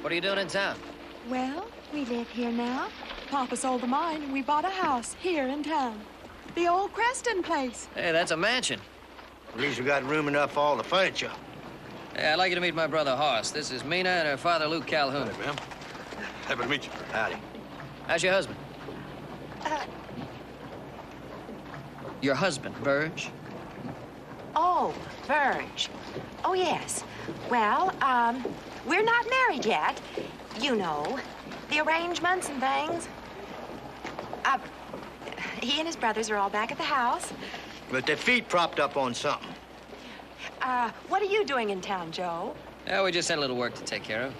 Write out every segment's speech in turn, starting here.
What are you doing in town? Well, we live here now. Papa sold the mine, and we bought a house here in town. The old Creston place. Hey, that's a mansion. At least we got room enough for all the furniture. Hey, I'd like you to meet my brother, Horace. This is Mina and her father, Luke Calhoun. Hey, ma'am. Happy to meet you. Howdy. How's your husband? Your husband, Verge? Oh, Verge. Oh, yes. Well, we're not married yet. You know, the arrangements and things. He and his brothers are all back at the house. But their feet propped up on something. What are you doing in town, Joe? Yeah, we just had a little work to take care of.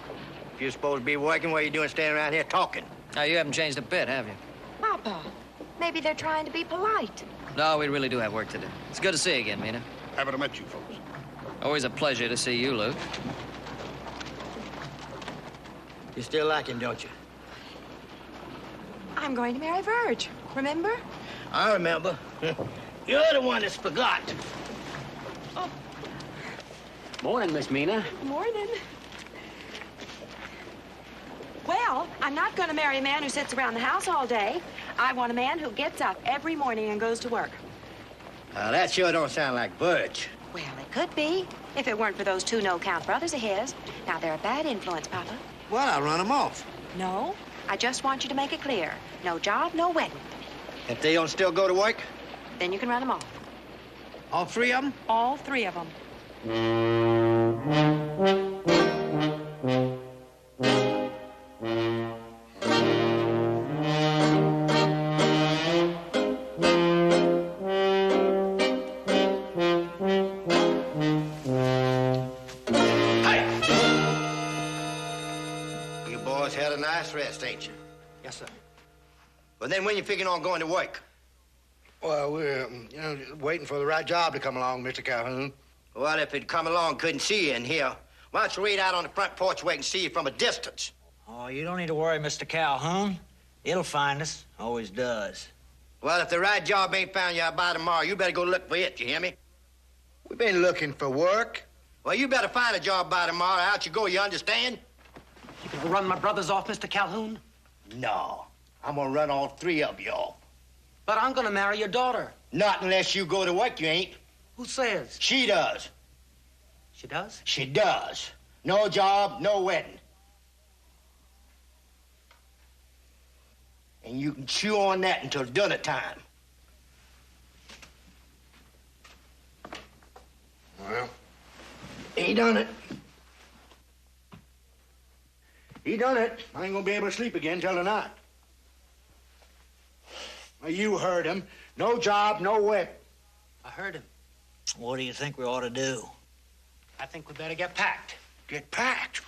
If you're supposed to be working, what are you doing standing around here talking? Now, you haven't changed a bit, have you? Papa, maybe they're trying to be polite. No, we really do have work to do. It's good to see you again, Mina. Happy to meet you, folks. Always a pleasure to see you, Luke. You still like him, don't you? I'm going to marry Verge, remember? I remember. You're the one that's forgot. Oh. Morning, Miss Mina. Morning. Well, I'm not going to marry a man who sits around the house all day. I want a man who gets up every morning and goes to work. That sure don't sound like Verge. Well, it could be, if it weren't for those two no-count brothers of his. Now, they're a bad influence, Papa. Well, I'll run them off. No, I just want you to make it clear. No job, no wedding. If they don't still go to work? Then you can run them off. All three of them? All three of them. Had a nice rest, ain't you? Yes, sir. Well, then when you figuring on going to work? Well, we're, waiting for the right job to come along, Mr. Calhoun. Well, if it'd come along, couldn't see you in here. Why don't you wait out on the front porch where I can see you from a distance? Oh, you don't need to worry, Mr. Calhoun. It'll find us. Always does. Well, if the right job ain't found you out by tomorrow, you better go look for it, you hear me? We've been looking for work. Well, you better find a job by tomorrow. Out you go, you understand? You gonna run my brothers off, Mr. Calhoun? No. I'm gonna run all three of you off. But I'm gonna marry your daughter. Not unless you go to work, you ain't. Who says? She does. She does? She does. No job, no wedding. And you can chew on that until dinner time. Well, he done it. He done it. I ain't gonna be able to sleep again till tonight. Well, you heard him. No job, no wedding. I heard him. What do you think we ought to do? I think we better get packed. Get packed.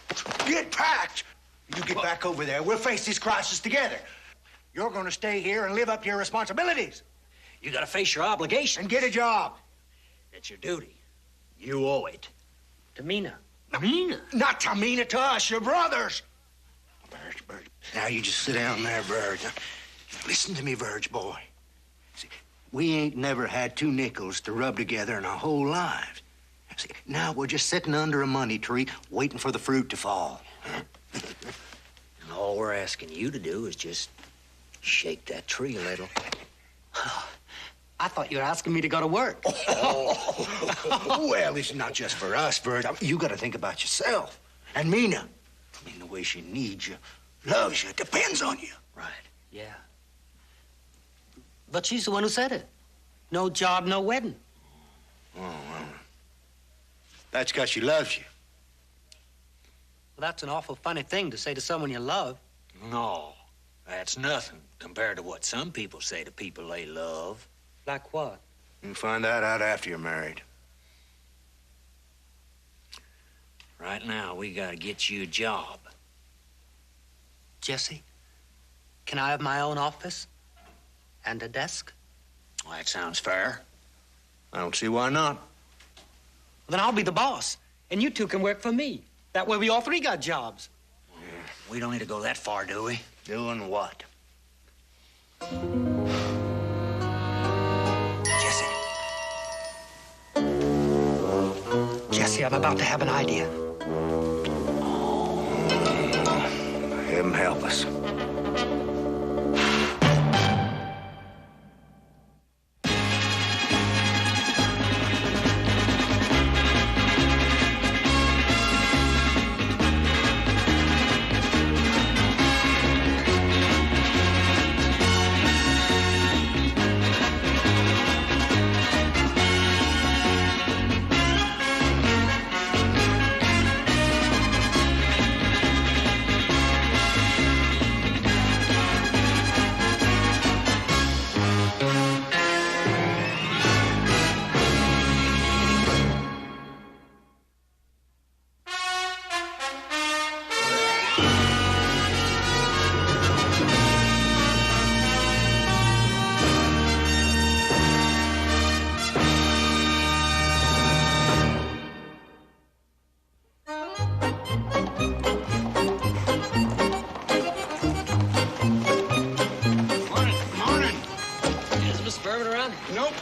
Get packed. You get back over there. We'll face this crisis together. You're gonna stay here and live up to your responsibilities. You gotta face your obligation. And get a job. It's your duty. You owe it. To Mina. Mina? Not to Mina, to us, your brothers. Verge. Now, you just sit down there, Verge. Now, listen to me, Verge, boy. See, we ain't never had two nickels to rub together in our whole lives. See, now we're just sitting under a money tree waiting for the fruit to fall. And all we're asking you to do is just shake that tree a little. I thought you were asking me to go to work. Well, it's not just for us, Verge. You gotta think about yourself. And Mina. I mean, the way she needs you, loves you, depends on you. Right. Yeah. But she's the one who said it. No job, no wedding. Oh, well. That's because she loves you. Well, that's an awful funny thing to say to someone you love. No, that's nothing compared to what some people say to people they love. Like what? You'll find that out after you're married. Right now, we gotta get you a job. Jesse, can I have my own office? And a desk? Well, that sounds fair. I don't see why not. Well, then I'll be the boss, and you two can work for me. That way we all three got jobs. We don't need to go that far, do we? Doing what? Jesse, I'm about to have an idea. Him help us. Nope.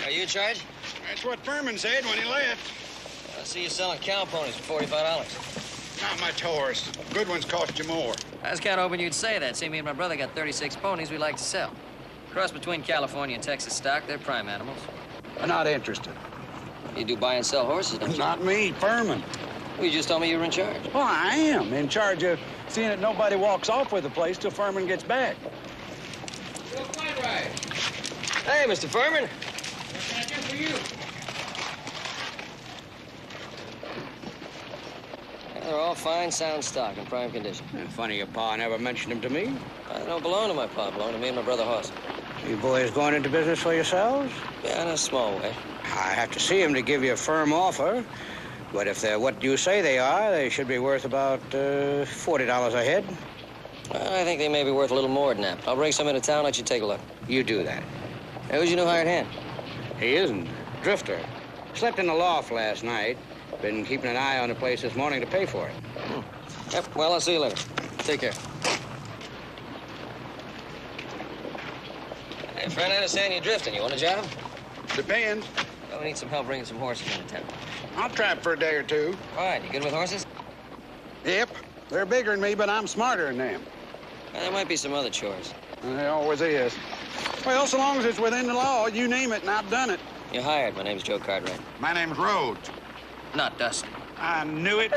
Are you in charge? That's what Furman said when he left. I see you selling cow ponies for $45. Not much horse. Good ones cost you more. I was kind of hoping you'd say that. See, me and my brother got 36 ponies we'd like to sell. Cross between California and Texas stock, they're prime animals. I'm not interested. You do buy and sell horses, don't you? Not me, Furman. Well, you just told me you were in charge. Well, I am in charge of seeing that nobody walks off with the place till Furman gets back. Hey, Mr. Furman. They're all fine, sound stock in prime condition. Funny your pa never mentioned him to me. They don't belong to my pa, belong to me and my brother Hoss. You boys going into business for yourselves? Yeah, in a small way. I have to see him to give you a firm offer. But if they're what you say they are, they should be worth about $40 a head. Well, I think they may be worth a little more than that. I'll bring some into town, let you take a look. You do that. Hey, who's your new hired hand? He isn't. Drifter. Slept in the loft last night. Been keeping an eye on the place this morning to pay for it. Yep, well, I'll see you later. Take care. Hey, friend, I understand you're drifting. You want a job? Depends. Well, we need some help bringing some horses into town. I'll trap for a day or two. All right, you good with horses? Yep. They're bigger than me, but I'm smarter than them. Well, there might be some other chores. There always is. Well, so long as it's within the law, you name it, and I've done it. You're hired. My name's Joe Cartwright. My name's Rhodes. Not Dusty. I knew it.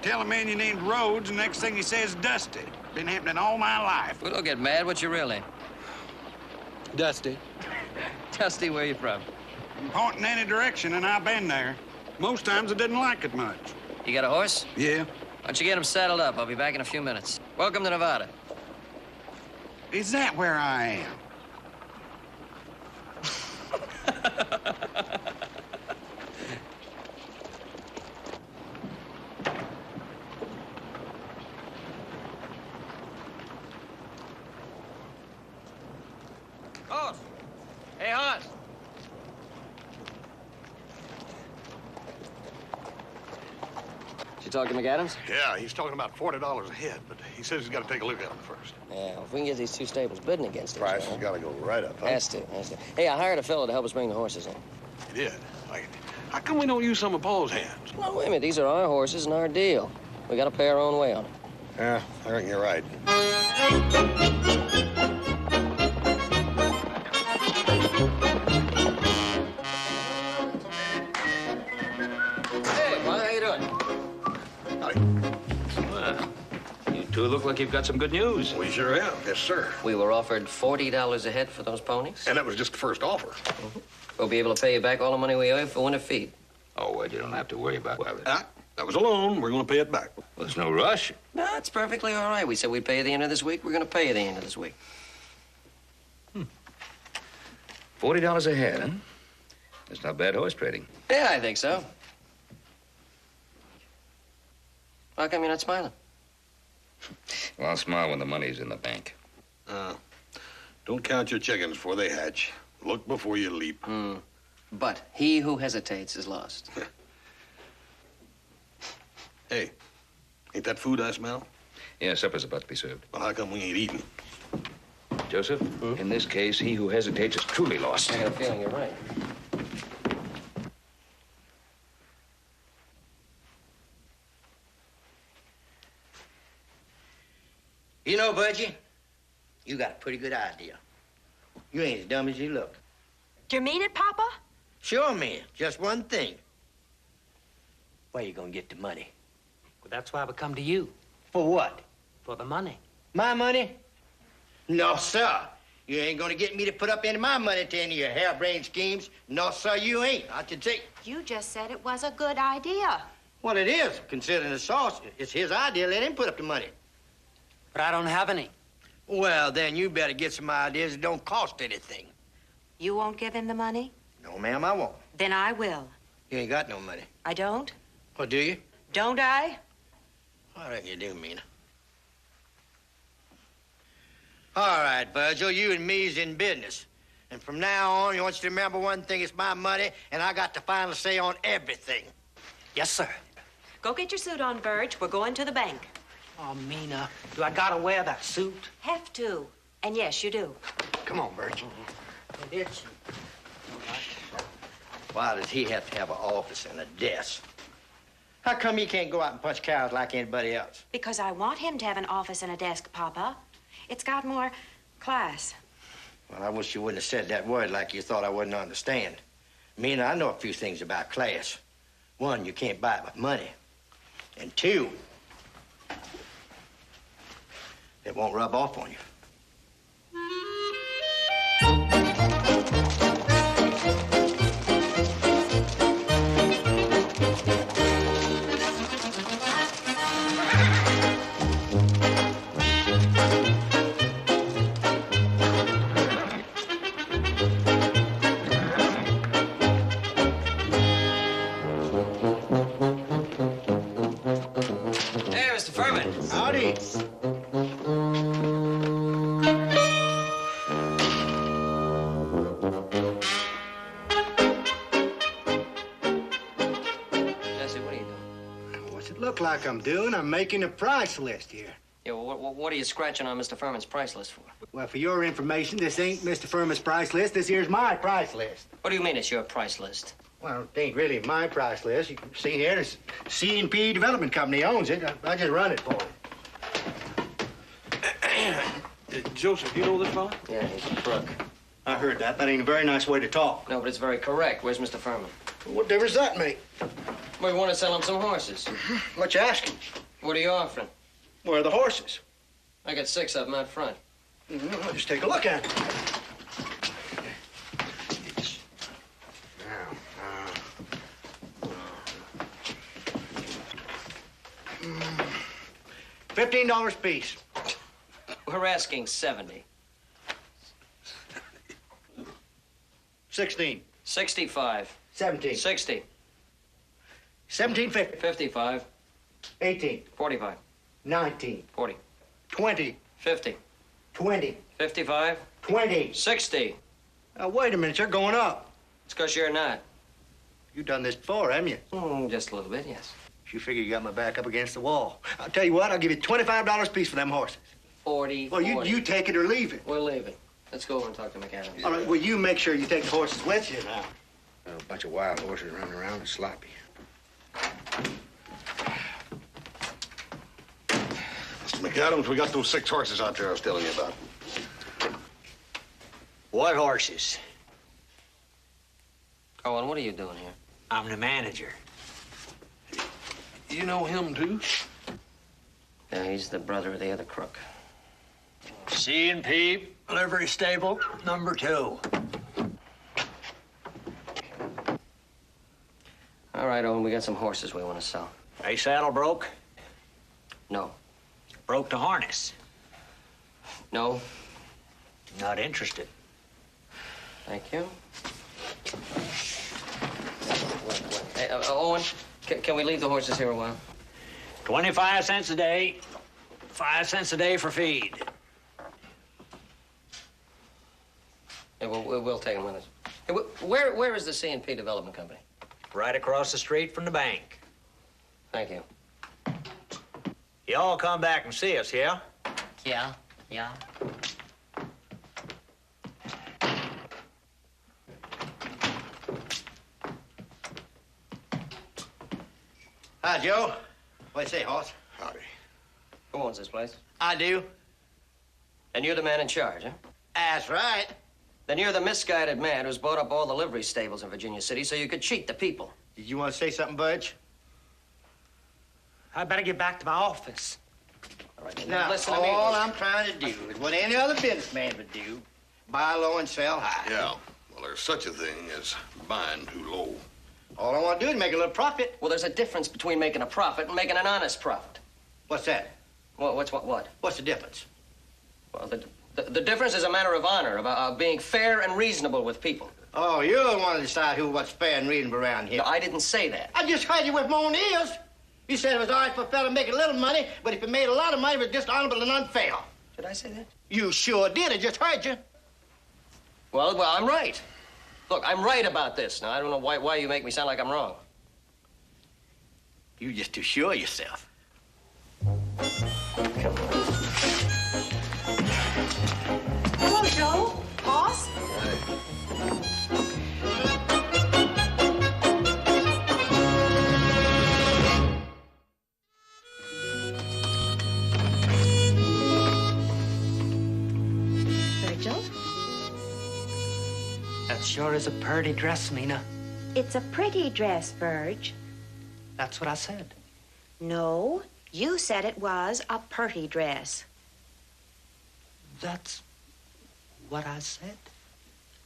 Tell a man you named Rhodes, and next thing he says, Dusty. Been happening all my life. Well, don't get mad. What's your real name? Dusty. Dusty, where you from? Pointing any direction, and I've been there. Most times I didn't like it much. You got a horse? Yeah. Why don't you get him saddled up? I'll be back in a few minutes. Welcome to Nevada. Is that where I am? Hoss! Hey, Hoss! Did you talk to McAdams? Yeah, he's talking about $40 a head, but he says he's got to take a look at them first. Yeah, well, if we can get these two stables bidding against each Price other. has got to go right up, huh? Has to. Hey, I hired a fellow to help us bring the horses in. He did. How come we don't use some of Paul's hands? No, wait a minute. These are our horses and our deal. We got to pay our own way on it. Yeah, I reckon you're right. Hey, Boy, how you doing? Well, you two look like you've got some good news. We sure have. Yes, sir. We were offered $40 a head for those ponies. And that was just the first offer. We'll be able to pay you back all the money we owe you for winter feed. Oh, well, you don't have to worry about that. That was a loan. We're going to pay it back. Well, there's no rush. No, it's perfectly all right. We said we'd pay you the end of this week. We're going to pay you the end of this week. $40 a head, huh? That's not bad horse trading. Yeah, I think so. How come you're not smiling? Well, I'll smile when the money's in the bank. Don't count your chickens before they hatch. Look before you leap. But he who hesitates is lost. Hey, ain't that food I smell? Yeah, supper's about to be served. Well, how come we ain't eating? Joseph, in this case, he who hesitates is truly lost. I got a feeling you're right. You know, Budgie, you got a pretty good idea. You ain't as dumb as you look. Do you mean it, Papa? Sure, man. Just one thing. Where you gonna get the money? Well, that's why we come to you. For what? For the money. My money? No, sir. You ain't gonna get me to put up any of my money to any of your harebrained schemes. No, sir, you ain't. I can take. You just said it was a good idea. Well, it is, considering the sauce. It's his idea. Let him put up the money. But I don't have any. Well, then you better get some ideas that don't cost anything. You won't give him the money? No, ma'am, I won't. Then I will. You ain't got no money. I don't? Well, do you? Don't I? I reckon you do, Mina. All right, Virgil, you and me's in business. And from now on, I want you to remember one thing. It's my money, and I got the final say on everything. Yes, sir. Go get your suit on, Verge. We're going to the bank. Oh, Mina, do I gotta wear that suit? Have to. And yes, you do. Come on, Virgil. Why does he have to have an office and a desk? How come he can't go out and punch cows like anybody else? Because I want him to have an office and a desk, Papa. It's got more class. Well, I wish you wouldn't have said that word like you thought I wouldn't understand. Mina, I know a few things about class. One, you can't buy it with money. And two, it won't rub off on you. Hey, Mr. Furman. Howdy. Jesse, what are you doing? What's it look like I'm doing? I'm making a price list here. Yeah, well, what are you scratching on Mr. Furman's price list for? Well, for your information, this ain't Mr. Furman's price list. This here's my price list. What do you mean it's your price list? Well, it ain't really my price list. You can see here, it's C&P Development Company owns it. I just run it for it. Joseph, you know this fella? Yeah, he's a crook. I heard that. That ain't a very nice way to talk. No, but it's very correct. Where's Mr. Furman? What difference does that make? We want to sell him some horses. What you asking? What are you offering? Where are the horses? I got 6 of them out front. Well, just take a look at them. $15 a piece. We're asking 70. 16. 65. 17. 60. 17.50. 55. 18. 45. 19. 40. 20. 50. 20. 55. 20. 60. Now, wait a minute. You're going up. It's because you're not. You've done this before, haven't you? Just a little bit, yes. You figure you got my back up against the wall. I'll tell you what. I'll give you $25 a piece for them horses. 40. Well, 40. you take it or leave it. We're leaving. Let's go over and talk to McAdams. All right. Well, you make sure you take the horses with you now. A bunch of wild horses running around and sloppy. Mr. McAdams, we got those 6 horses out there I was telling you about. What horses? Oh, and what are you doing here? I'm the manager. You know him, too? Yeah, he's the brother of the other crook. C&P Livery Stable, number 2. All right, Owen, we got some horses we want to sell. Hey, saddle broke? No. Broke the harness? No. Not interested. Thank you. Hey, Owen, can we leave the horses here a while? 25 cents a day. 5 cents a day for feed. Yeah, we'll take them with us. Hey, where is the C&P Development Company? Right across the street from the bank. Thank you. You all come back and see us, yeah? Yeah. Hi, Joe. What do you say, horse? Howdy. Who owns this place? I do. And you're the man in charge, huh? That's right. Then you're the misguided man who's bought up all the livery stables in Virginia City so you could cheat the people. Did you want to say something, Budge? I better get back to my office. All right, Now, listen to me. all I'm trying to do is what any other businessman would do. Buy low and sell high. Yeah. Well, there's such a thing as buying too low. All I want to do is make a little profit. Well, there's a difference between making a profit and making an honest profit. What's that? What? What's the difference? Well, the difference is a matter of honor, of being fair and reasonable with people. Oh, you're the one to decide what's fair and reasonable around here. No, I didn't say that. I just heard you with my own ears. You said it was all right for a fella to make a little money, but if he made a lot of money, it was dishonorable and unfair. Did I say that? You sure did. I just heard you. Well, I'm right. Look, I'm right about this. Now, I don't know why you make me sound like I'm wrong. You're just too sure of yourself. Hello, Joe. Boss? Virgil, That sure is a pretty dress, Mina. it's a pretty dress, Virg. That's what I said. No, you said it was a purty dress. That's what I said.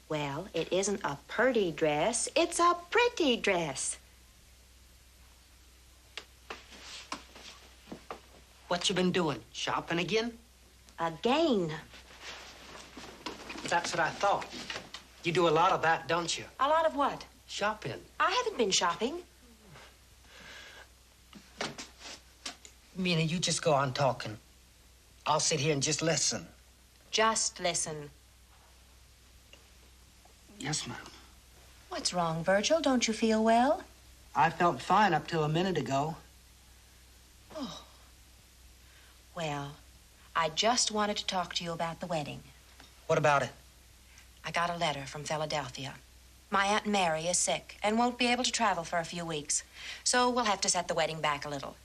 Well, it isn't a purty dress, it's a pretty dress. What you been doing? Shopping again? Again. That's what I thought. You do a lot of that, don't you? A lot of what? Shopping. I haven't been shopping. Mina, you just go on talking. I'll sit here and just listen. Just listen. Yes, ma'am. What's wrong, Virgil? Don't you feel well? I felt fine up till a minute ago. Oh. Well, I just wanted to talk to you about the wedding. What about it? I got a letter from Philadelphia. My Aunt Mary is sick and won't be able to travel for a few weeks. So we'll have to set the wedding back a little.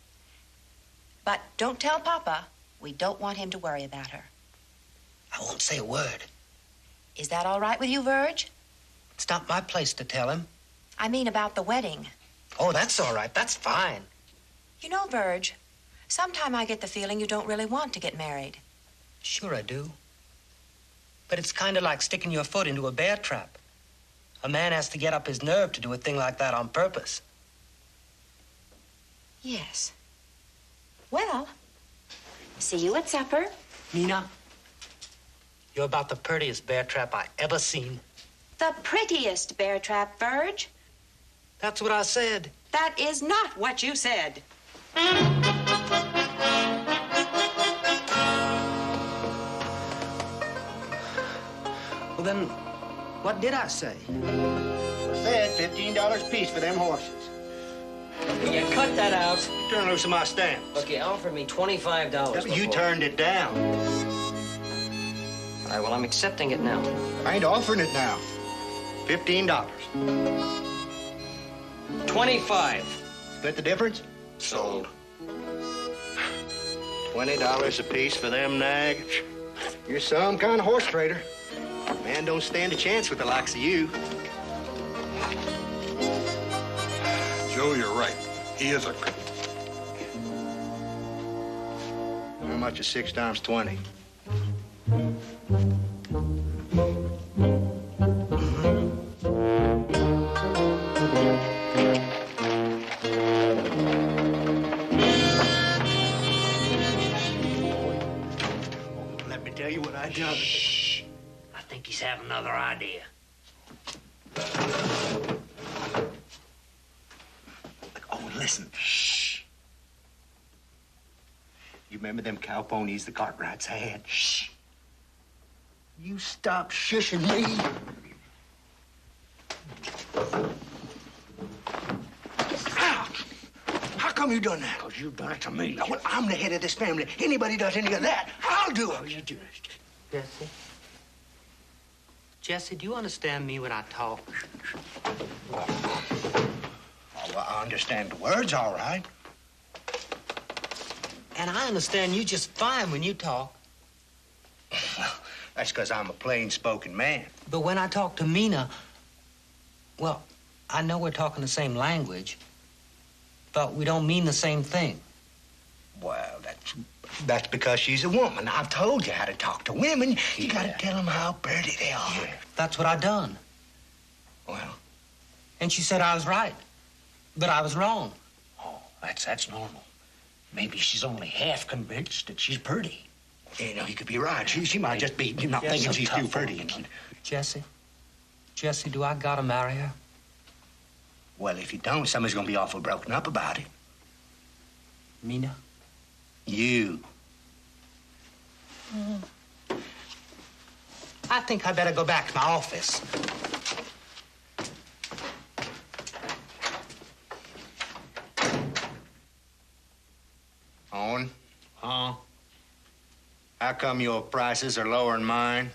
But don't tell Papa. We don't want him to worry about her. I won't say a word. Is that all right with you, Virg? It's not my place to tell him. I mean about the wedding. Oh, that's all right. That's fine. You know, Virg, sometime I get the feeling you don't really want to get married. Sure I do. But it's kind of like sticking your foot into a bear trap. A man has to get up his nerve to do a thing like that on purpose. Yes. Well, see you at supper. Mina, you're about the prettiest bear trap I ever seen. The prettiest bear trap, Virg. That's what I said. That is not what you said. Well, then, what did I say? I said $15 a piece for them horses. You cut that out. Turn loose of my stamp. Look, you offered me $25 You before. turned it down. All right, well, I'm accepting it now. I ain't offering it now. $15. 25. Split the difference? Sold. $20 a piece for them nags. You're some kind of horse trader. Man don't stand a chance with the likes of you. Joe, you're right. He is a critic. How much is 6 times 20? Let me tell you what I done. Shh. I think he's having another idea. Oh, listen. Shh. You remember them cow ponies the Cartwrights had? Shh. You stop shushing me. Ouch! How come you done that? Because you've done it to me. Now, well, I'm the head of this family. Anybody does any of that, I'll do it. You do it. Jesse? Jesse, do you understand me when I talk? Oh, well, I understand the words all right. And I understand you just fine when you talk. Well, that's because I'm a plain-spoken man. But when I talk to Mina, well, I know we're talking the same language, but we don't mean the same thing. Well, that's because she's a woman. I've told you how to talk to women. You gotta tell them how pretty they are. Yeah. That's what I done. Well, And she said I was right, but I was wrong. oh, that's normal. Maybe she's only half convinced that she's pretty. You know, you could be right. She might just be not thinking she's too pretty. Jesse, do I gotta marry her? Well, if you don't, somebody's gonna be awful broken up about it. Mina? You. I think I better go back to my office. Owen, Huh? how come your prices are lower than mine?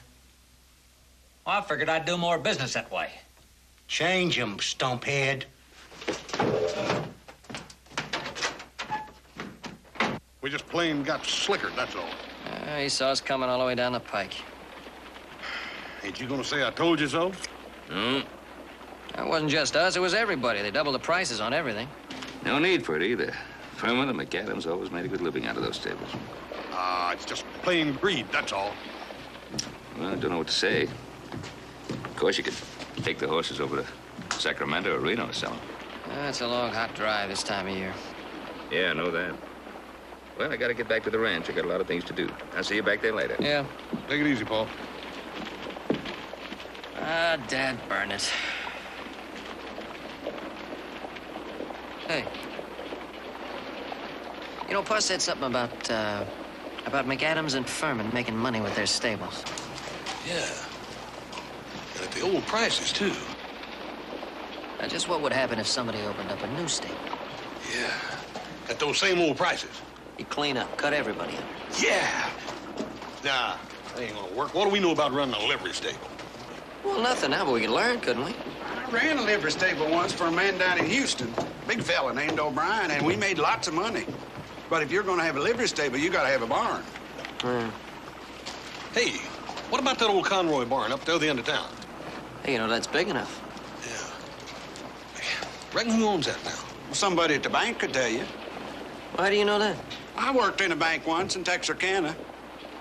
Well, I figured I'd do more business that way. Change 'em, stumphead. We just plain got slickered, that's all. He saw us coming all the way down the pike. Ain't you gonna say I told you so? No. It wasn't just us, it was everybody. They doubled the prices on everything. No need for it either. Furman and McAdams always made a good living out of those stables. It's just plain greed, that's all. Well, I don't know what to say. Of course, you could take the horses over to Sacramento or Reno to sell them. It's a long, hot drive this time of year. Yeah, I know that. Well, I gotta get back to the ranch. I got a lot of things to do. I'll see you back there later. Yeah. Take it easy, Paul. Dad, burn it. Hey. You know, Pa said something about McAdams and Furman making money with their stables. Yeah. And at the old prices, too. Now, just what would happen if somebody opened up a new stable? Yeah. At those same old prices. You clean up, cut everybody under. Yeah. Nah, that ain't gonna work. What do we know about running a livery stable? Well, nothing now, but we could learn, couldn't we? I ran a livery stable once for a man down in Houston. Big fella named O'Brien, and we made lots of money. But if you're gonna have a livery stable, you gotta have a barn. Hey, what about that old Conroy barn up the other end of town? Hey, you know, that's big enough. Yeah. Reckon who owns that now? Well, somebody at the bank could tell you. Why do you know that? I worked in a bank once in Texarkana.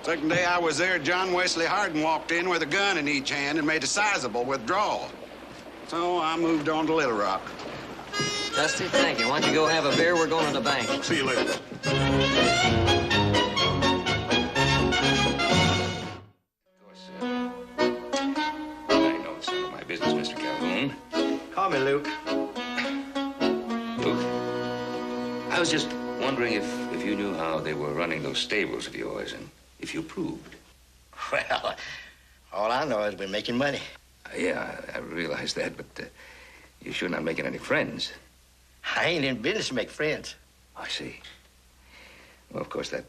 Second day I was there, John Wesley Hardin walked in with a gun in each hand and made a sizable withdrawal. So I moved on to Little Rock. Dusty, thank you. Why don't you go have a beer? We're going to the bank. See you later. Of course, I know it's none of my business, Mr. Calhoun. Call me Luke. Luke, I was just wondering if you knew how they were running those stables of yours and if you approved. Well, all I know is we're making money. Yeah, I realize that, but you're sure not making any friends. I ain't in business to make friends. I see. Well, of course, that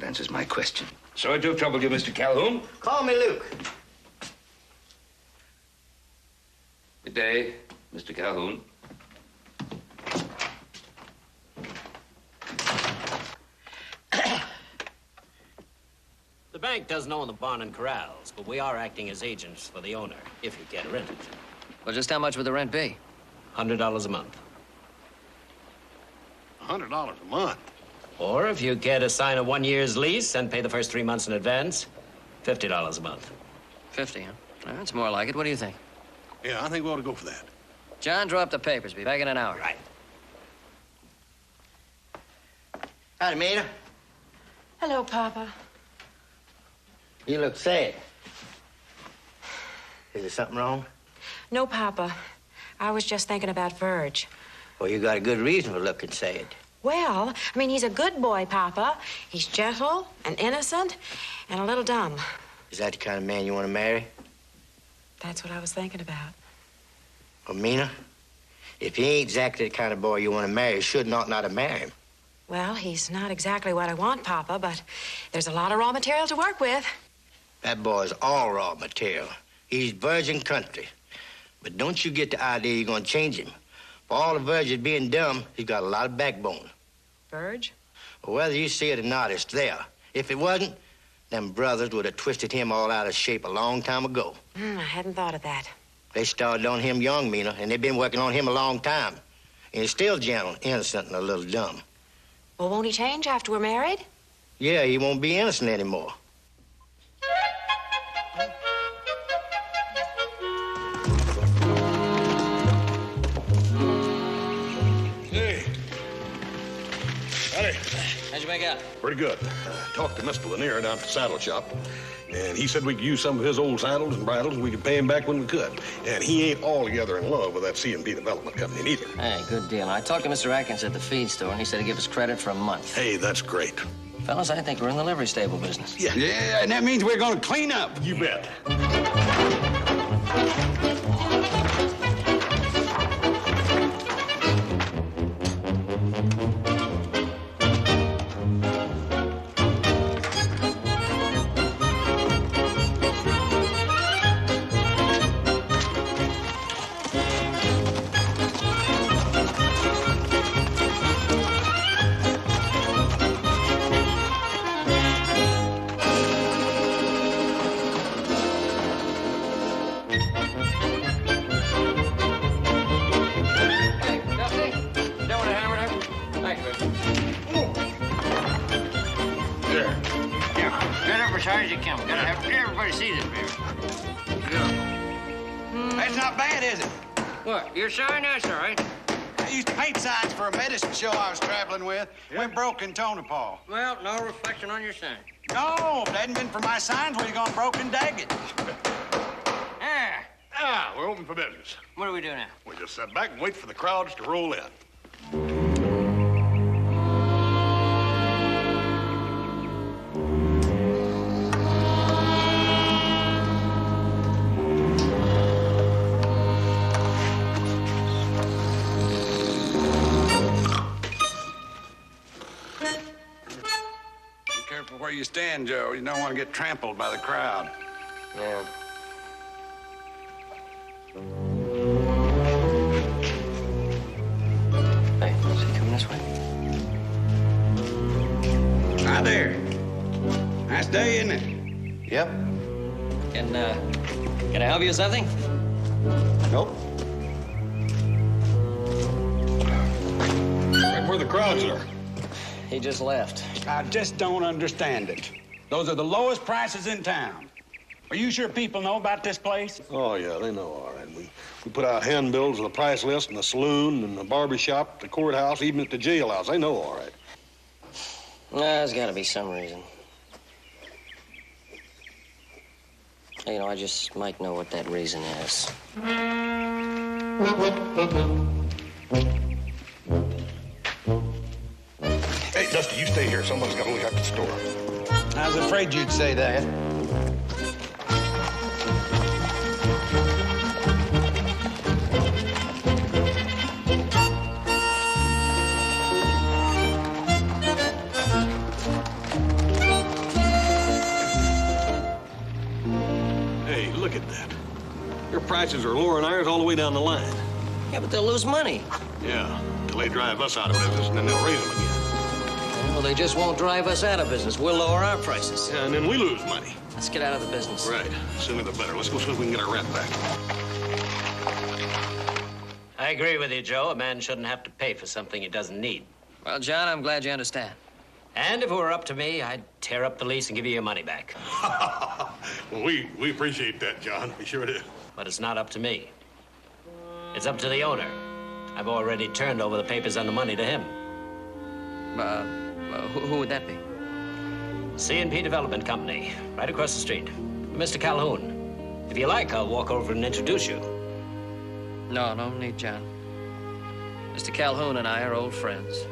answers my question. Sorry to have troubled you, Mr. Calhoun. Call me Luke. Good day, Mr. Calhoun. The bank doesn't own the barn and corrals, but we are acting as agents for the owner, if you can rent it. Well, just how much would the rent be? $100 a month. $100 a month. Or if you care to sign a 1 year's lease and pay the first 3 months in advance, $50 a month. 50, huh? That's more like it. What do you think? Yeah, I think we ought to go for that. John, draw up the papers. Be back in an hour. Right. Howdy, Mina. Hello, Papa. You look sad. Is there something wrong? No, Papa. I was just thinking about Verge. Well, you got a good reason for looking sad. Well, I mean, he's a good boy, Papa. He's gentle and innocent and a little dumb. Is that the kind of man you want to marry? That's what I was thinking about. Well, Mina, if he ain't exactly the kind of boy you want to marry, you should not have married him. Well, he's not exactly what I want, Papa, but there's a lot of raw material to work with. That boy's all raw material. He's virgin country. But don't you get the idea you're going to change him. For all the virgins being dumb, he's got a lot of backbone. Verge? Well, whether you see it or not, it's there. If it wasn't, Them brothers would have twisted him all out of shape a long time ago. I hadn't thought of that. They started on him young, Mina, and they've been working on him a long time. And he's still gentle, innocent, and a little dumb. Well, won't he change after we're married? Yeah, he won't be innocent anymore. Hey. Howdy. How'd you make out? Pretty good. Talked to Mr. Lanier down at the saddle shop, and he said we could use some of his old saddles and bridles, and we could pay him back when we could. And he ain't altogether in love with that C&P Development Company neither. Hey, good deal. I talked to Mr. Atkins at the feed store, and he said he'd give us credit for a month. Hey, that's great. Fellas, I think we're in the livery stable business. Yeah, and that means we're gonna clean up. You bet. That's not bad, is it? What? You're sorry? No, it's all right. I used to paint signs for a medicine show I was traveling with. Went broke in Tonopah. Well, no reflection on your sign. No, if it hadn't been for my signs, we'd have gone broke and dagged. We're open for business. What do we do now? We just sit back and wait for the crowds to roll in. Be careful where you stand, Joe. You don't want to get trampled by the crowd. Yeah. Hey, is he coming this way? Hi there. Nice day, isn't it? Yep. Can I help you with something? Nope. Right where the crowds are. He just left. I just don't understand it. Those are the lowest prices in town. Are you sure people know about this place? Oh, yeah, they know all right. We put out handbills with the price list in the saloon and the barber shop, the courthouse, even at the jailhouse. They know all right. There's got to be some reason. You know, I just might know what that reason is. Hey, Dusty, you stay here. Someone's got to look out the store. I was afraid you'd say that. Hey, look at that. Their prices are lower than ours all the way down the line. Yeah, but they'll lose money. Yeah, till they drive us out of business, and then they'll raise them again. Well, they just won't drive us out of business. We'll lower our prices. Yeah, and then we lose money. Let's get out of the business. Right. Sooner the better. Let's go see if we can get our rent back. I agree with you, Joe. A man shouldn't have to pay for something he doesn't need. Well, John, I'm glad you understand. And if it were up to me, I'd tear up the lease and give you your money back. Well, we appreciate that, John. We sure do. But it's not up to me. It's up to the owner. I've already turned over the papers and the money to him. Who would that be? C&P Development Company, right across the street. Mr. Calhoun. If you like, I'll walk over and introduce you. No need, John. Mr. Calhoun and I are old friends.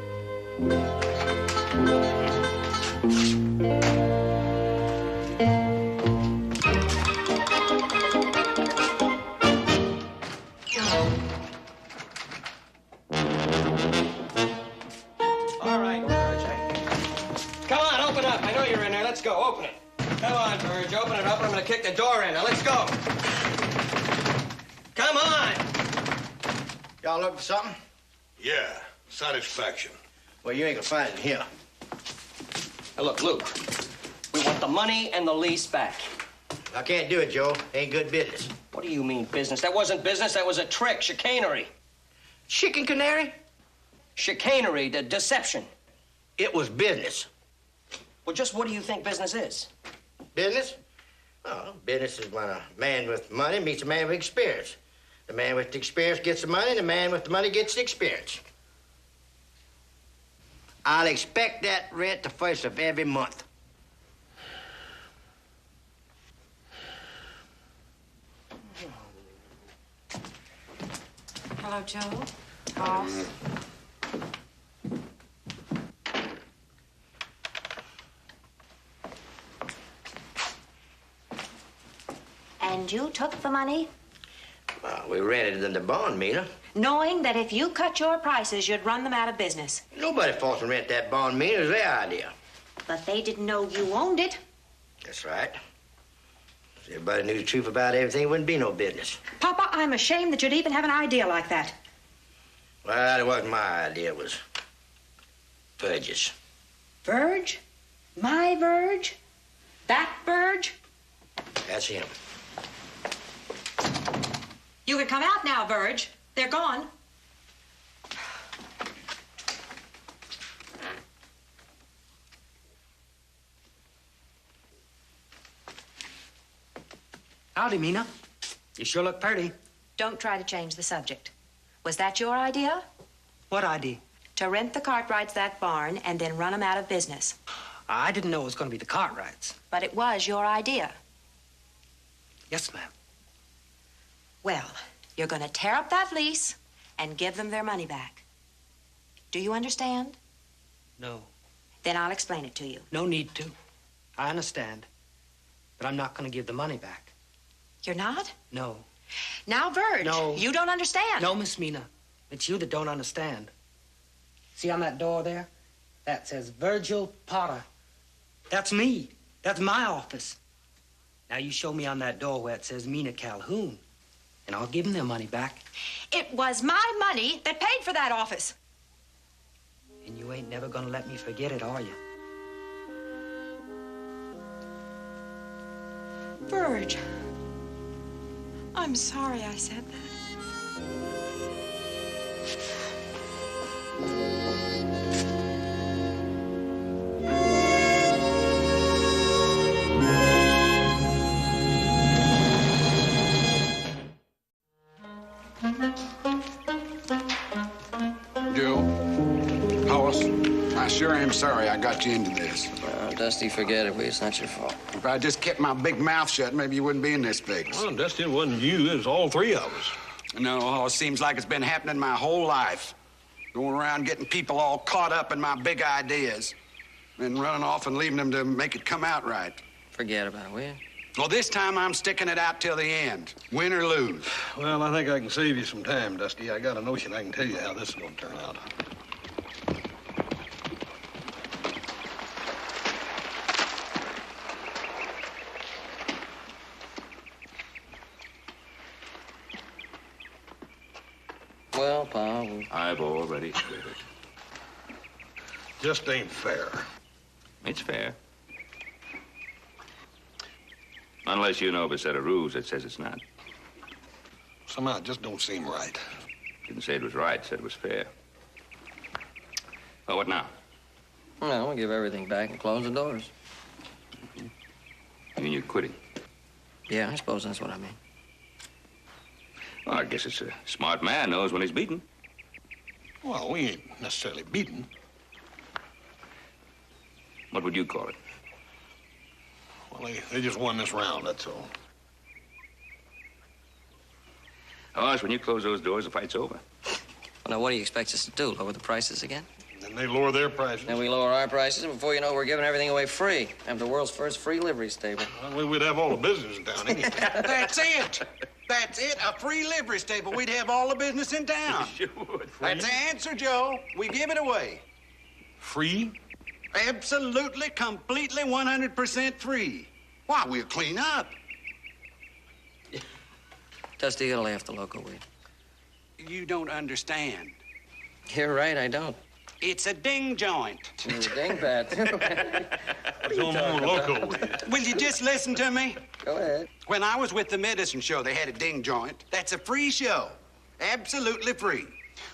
All right, Burge. Come on, open up. I know you're in there. Let's go. Open it. Come on, Burge. Open it up. I'm going to kick the door in. Now, let's go. Come on. Y'all looking for something? Yeah, satisfaction. Well, you ain't gonna find it here. Now, look, Luke. We want the money and the lease back. I can't do it, Joe. Ain't good business. What do you mean, business? That wasn't business. That was a trick, chicanery. Chicken canary? Chicanery, the deception. It was business. Well, just what do you think business is? Business? Oh, business is when a man with money meets a man with experience. The man with the experience gets the money, and the man with the money gets the experience. I'll expect that rent the first of every month. Hello, Joe. Hoss. And you took the money? Well, we rented it in the bond, Mina. Knowing that if you cut your prices, you'd run them out of business. Nobody forced them to rent that bond, Mina. It was their idea. But they didn't know you owned it. That's right. If everybody knew the truth about everything, it wouldn't be no business. Papa, I'm ashamed that you'd even have an idea like that. Well, it wasn't my idea. It was Verge's. Verge? My Verge? That Verge? That's him. You can come out now, Verge. They're gone. Howdy, Mina. You sure look pretty. Don't try to change the subject. Was that your idea? What idea? To rent the Cartwrights that barn and then run them out of business. I didn't know it was going to be the Cartwrights. But it was your idea. Yes, ma'am. Well, you're going to tear up that lease and give them their money back. Do you understand? No. Then I'll explain it to you. No need to. I understand. But I'm not going to give the money back. You're not? No. Now, Verge, No. you don't understand. No, Miss Mina. It's you that don't understand. See on that door there? That says Virgil Potter. That's me. That's my office. Now you show me on that door where it says Mina Calhoun, and I'll give them their money back. It was my money that paid for that office. And you ain't never gonna let me forget it, are you? Verge, I'm sorry I said that. Joe, Hollis, I sure am sorry I got you into this. Dusty, forget it, it's not your fault. If I just kept my big mouth shut, maybe you wouldn't be in this fix. Well, Dusty, it wasn't you. It was all three of us. No, Hollis, seems like it's been happening my whole life. Going around getting people all caught up in my big ideas. Then running off and leaving them to make it come out right. Forget about it, will you? Well, this time I'm sticking it out till the end, win or lose. Well, I think I can save you some time, Dusty. I got a notion I can tell you how this is going to turn out. Well, Pa, I've already said it. Just ain't fair. It's fair. Unless you know of a set of rules that says it's not. Somehow it just don't seem right. Didn't say it was right, said it was fair. Well, what now? Well, we'll give everything back and close the doors. You mean you're quitting? Yeah, I suppose that's what I mean. Well, I guess it's a smart man knows when he's beaten. Well, we ain't necessarily beaten. What would you call it? Well, they just won this round, that's all. Hoss, when you close those doors, the fight's over. Well, now, what do you expect us to do? Lower the prices again? And they lower their prices. Then we lower our prices, and before you know, we're giving everything away free. Have the world's first free livery stable. Well, we'd have all the business in town anyway. That's it. That's it. A free livery stable. We'd have all the business in town. Sure would. That's the answer, Joe. We give it away. Free? Absolutely, completely, 100% free. Why, we'll clean up. Dusty, you gotta lay off the local weed. You don't understand. You're right, I don't. It's a ding joint. Dingbat. It's a little more local. Will you just listen to me? Go ahead. When I was with the medicine show, they had a ding joint. That's a free show. Absolutely free.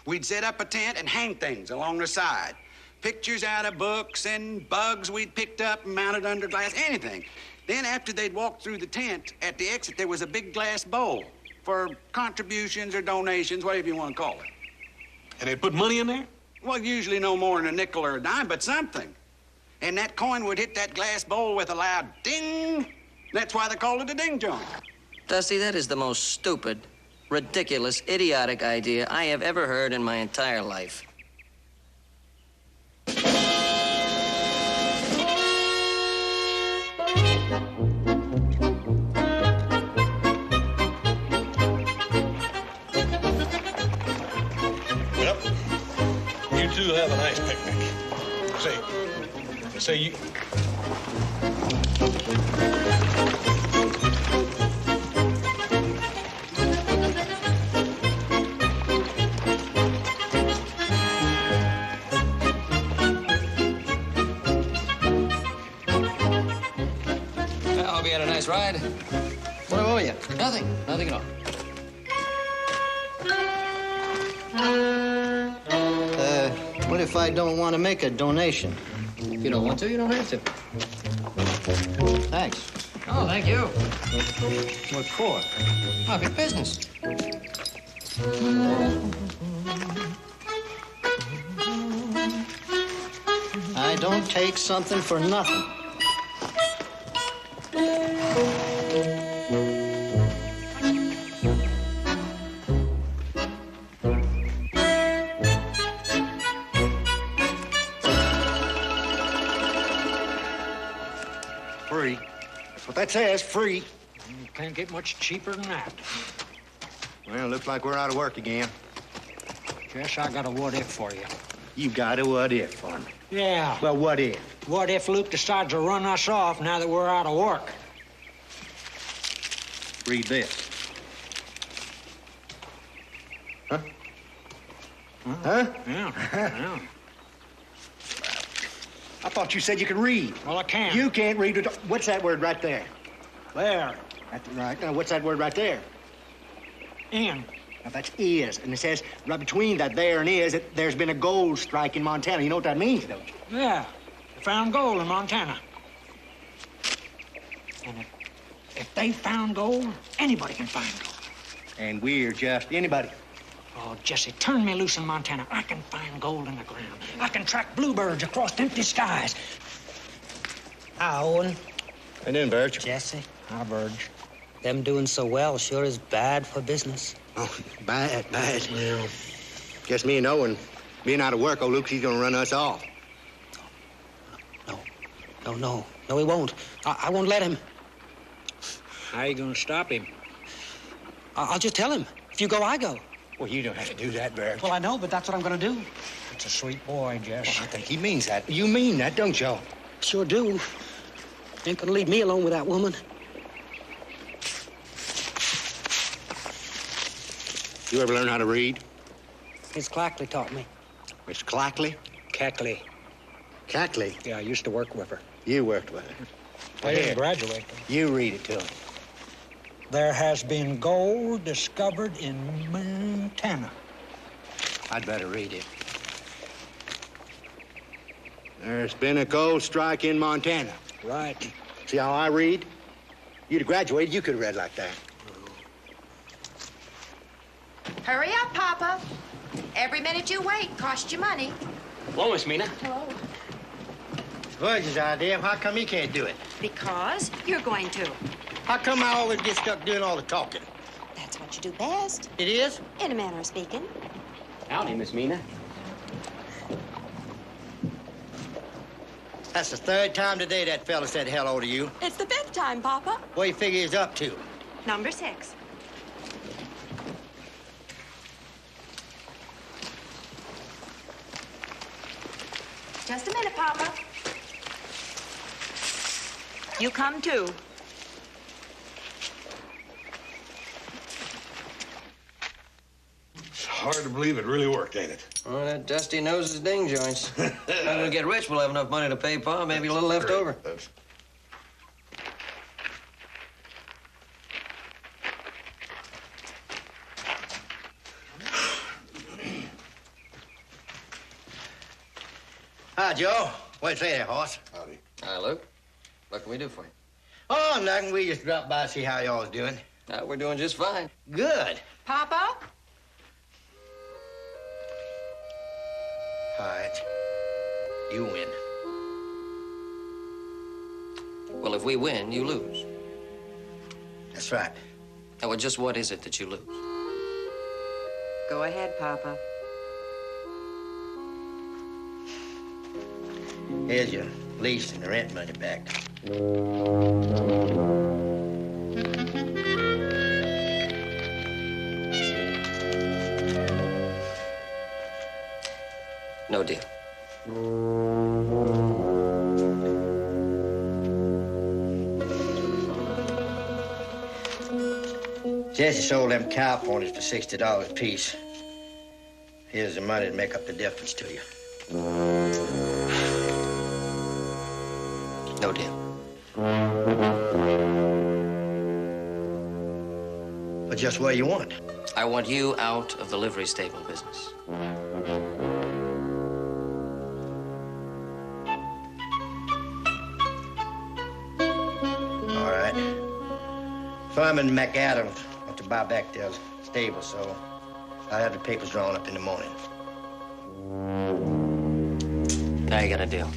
We'd set up a tent and hang things along the side. Pictures out of books and bugs we'd picked up and mounted under glass, anything. Then after they'd walked through the tent, at the exit there was a big glass bowl for contributions or donations, whatever you want to call it. And they put money in there? Well, usually no more than a nickel or a dime, but something. And that coin would hit that glass bowl with a loud ding. That's why they called it a ding joint. Dusty, that is the most stupid, ridiculous, idiotic idea I have ever heard in my entire life. Well, you two have a nice picnic. Say you... I hope you had a nice ride. What owe you? Nothing. Nothing at all. What if I don't want to make a donation? If you don't want to, you don't have to. Thanks. Oh, thank you. What for? Oh, big business. I don't take something for nothing. Free. That's what that says, free. You can't get much cheaper than that. Well, looks like we're out of work again. Jess, I got a what if for you. You got a what if for me. Yeah. Well, what if? What if Luke decides to run us off now that we're out of work? Read this. Huh? Huh? Yeah. Yeah. I thought you said you could read. Well, I can't. You can't read. What's that word right there? There. That's right. Now, what's that word right there? In. Now, that's is. And it says right between that there and is that there's been a gold strike in Montana. You know what that means, don't you? Yeah. Found gold in Montana. And if they found gold, anybody can find gold. And we're just anybody. Oh, Jesse, turn me loose in Montana. I can find gold in the ground. I can track bluebirds across empty skies. Hi, Owen. How doing, Birch? Jesse. Hi, Verge. Them doing so well sure is bad for business. Oh, bad. Yeah. Guess me and Owen, being out of work, old Luke, he's gonna run us off. No, he won't. I won't let him. How are you gonna stop him? I'll just tell him. If you go, I go. Well, you don't have to do that, Birch. Well, I know, but that's what I'm gonna do. It's a sweet boy, Jess. Well, I think he means that. You mean that, don't you? Sure do. Ain't gonna leave me alone with that woman. You ever learn how to read? Miss Clackley taught me. Miss Clackley? Cackley. Cackley? Yeah, I used to work with her. You worked with her. I didn't graduate. You read it to him. There has been gold discovered in Montana. I'd better read it. There's been a gold strike in Montana. Right. See how I read? You'd have graduated, you could have read like that. Hurry up, Papa. Every minute you wait costs you money. Hello, Miss Mina. Hello. Budge's idea. How come he can't do it? Because you're going to. How come I always get stuck doing all the talking? That's what you do best. It is? In a manner of speaking. Howdy, Miss Mina. That's the third time today that fella said hello to you. It's the 5th time, Papa. What do you figure he's up to? Number 6. Just a minute, Papa. You come too. hard to believe it really worked, ain't it? Well, that Dusty knows his ding joints. When we get rich, we'll have enough money to pay Pa, maybe a little left over. Hi, Joe. What you say there, horse? Howdy. Hi, Luke. What can we do for you? Oh, nothing. We just dropped by to see how y'all's doing. We're doing just fine. Good. Papa? All right. You win. Well, if we win, you lose. That's right. Well, just what is it that you lose? Go ahead, Papa. Here's your lease and the rent money back. No deal. Jesse sold them cow ponies for $60 apiece. Here's the money to make up the difference to you. No deal. But just what you want. I want you out of the livery stable business. All right. Fireman McAdams want to buy back their stable, so I'll have the papers drawn up in the morning. Now you got a deal.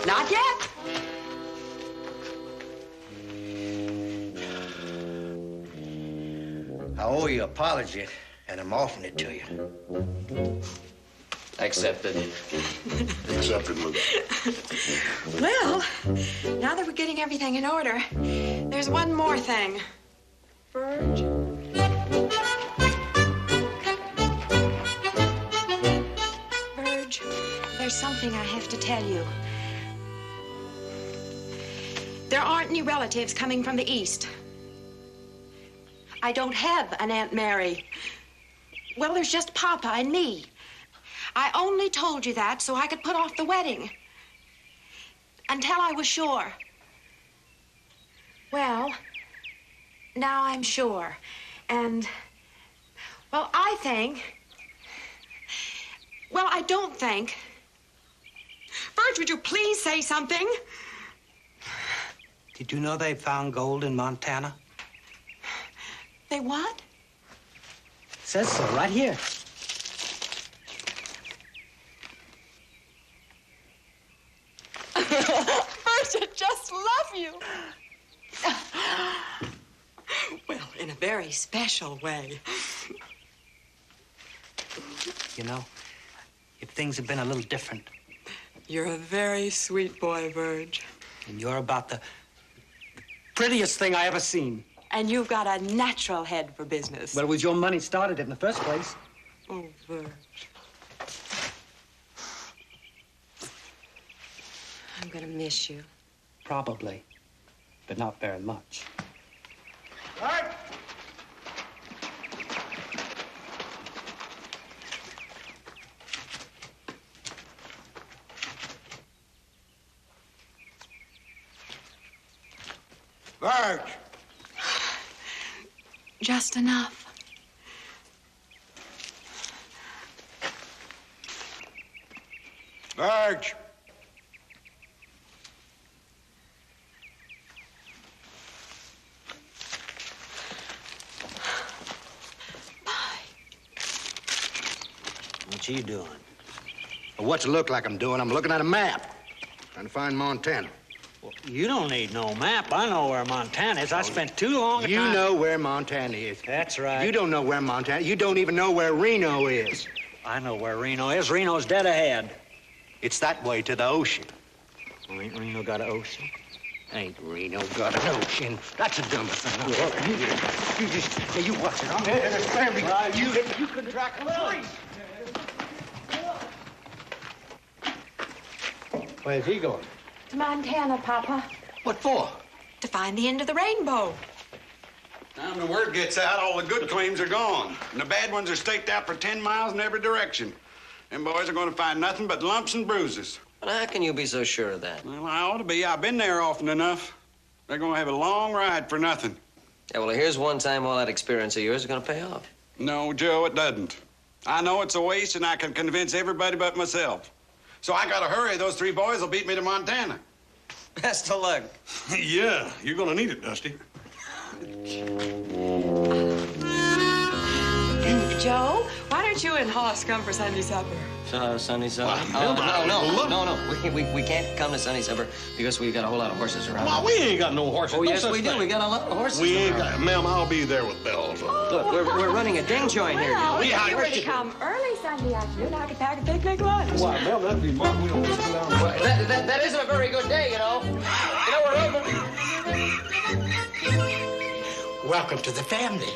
Not yet. I owe you an apology, and I'm offering it to you. Accepted. Accepted, Luke. Well, now that we're getting everything in order, there's one more thing. Verge? Verge, there's something I have to tell you. There aren't any relatives coming from the East. I don't have an Aunt Mary. Well, there's just Papa and me. I only told you that so I could put off the wedding. Until I was sure. Well, now I'm sure. And, well, I think... Well, I don't think... Verge, would you please say something? Did you know they found gold in Montana? They what? Says so, right here. Verge, I just love you. Well, in a very special way. You know, if things had been a little different, You're a very sweet boy, Verge. and you're about the prettiest thing I ever seen. And you've got a natural head for business. Well, it was your money started it in the first place. Oh, Verge. I'm gonna miss you. Probably, but not very much. Verge! Just enough. Verge! What you doing? Well, what's it look like I'm doing? I'm looking at a map. Trying to find Montana. Well, you don't need no map. I know where Montana is. I spent too long a You time... know where Montana is. That's right. You don't know where Montana... You don't even know where Reno is. I know where Reno is. Reno's dead ahead. It's that way to the ocean. Well, ain't Reno got an ocean? Ain't Reno got an ocean. That's the dumbest thing I've ever You just... Hey, you watch it. I'm headed to this family. You can track the police. Where's he going? To Montana, Papa. What for? To find the end of the rainbow. Now, when the word gets out, all the good claims are gone. And the bad ones are staked out for 10 miles in every direction. Them boys are going to find nothing but lumps and bruises. But how can you be so sure of that? Well, I ought to be. I've been there often enough. They're going to have a long ride for nothing. Yeah, well, here's one time all that experience of yours is going to pay off. No, Joe, it doesn't. I know it's a waste, and I can convince everybody but myself. So I got to hurry. Those 3 boys will beat me to Montana. Best of luck. Yeah, you're gonna need it, Dusty. Joe, why don't you and Hoss come for Sunday supper? Sunday supper? Well, No. We can't come to Sunday supper because we've got a whole lot of horses around. Well, we ain't got no horses. Oh, no yes, such we do. thing. We got a lot of horses We ain't around. got... Ma'am, I'll be there with bells on. Look, we're running a ding joint here. Well, We if you were hired to you. come early Sunday afternoon, I could pack a picnic lunch. Why, ma'am, that'd be fun. We don't want to come down. That isn't a very good day, you know. You know, we're open. Welcome to the family.